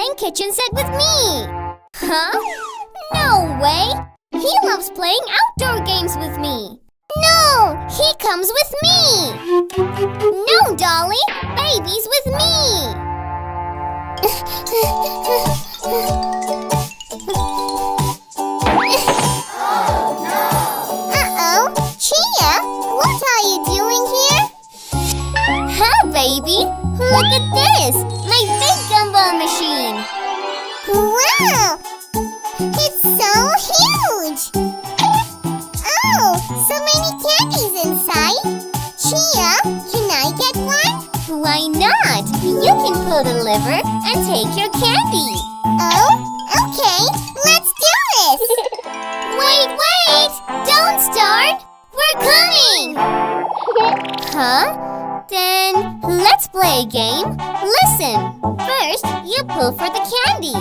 playing kitchen set with me. Huh? No way! He loves playing outdoor games with me. No! He comes with me! No, Dolly! Baby's with me! Uh-oh! Chia! What are you doing here? Huh, baby? Look at this! My big gumball machine! Wow! It's so huge! Oh, so many candies inside! Chia, can I get one? Why not? You can pull the lever and take your candy. Oh, okay. Let's do this! Wait! Don't start! We're coming! Huh? Then let's play a game. Listen. First, you pull for the candy.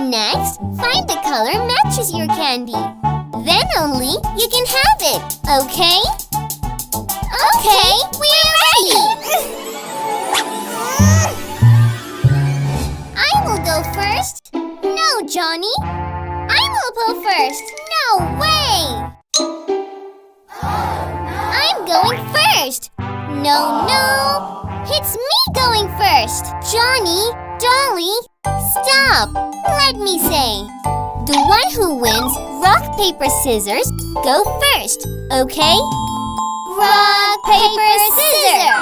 Next, find the color matches your candy. Then only you can have it, okay? Okay, we're ready! I will go first. No, Johnny. I will pull first. No way! I'm going first. No. It's me going first. Johnny, Dolly, stop. Let me say. The one who wins rock, paper, scissors, go first, okay? Rock, paper, scissors!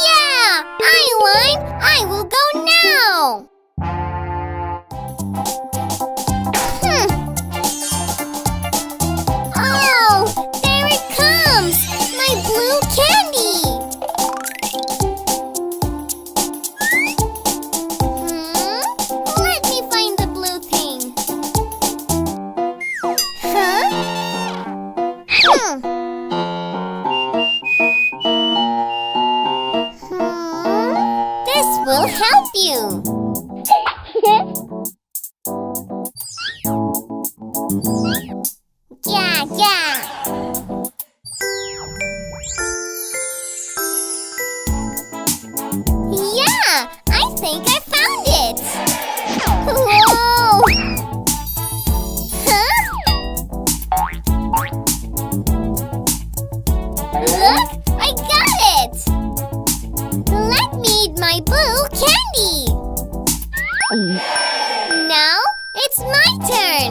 Yeah! I won! I will go now! Oh! There it comes! My blue candy! Let me find the blue thing. Huh? This will help you. Yeah. Yeah, I think I found it. Whoa! Huh? Look, I got it! Let me eat my blue candy! Now, it's my turn!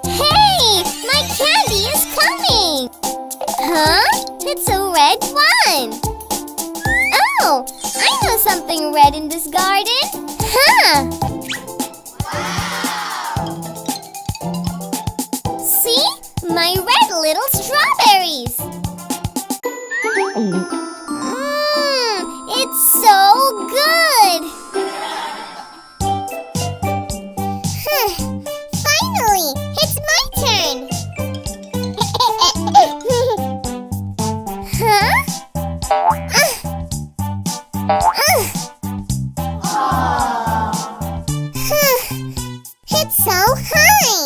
Hey! My candy is coming! Huh? It's a red one! Oh! I know something red in this garden! Huh! See? My red little strawberries! It's so good! Finally! It's my turn! Huh? It's so high!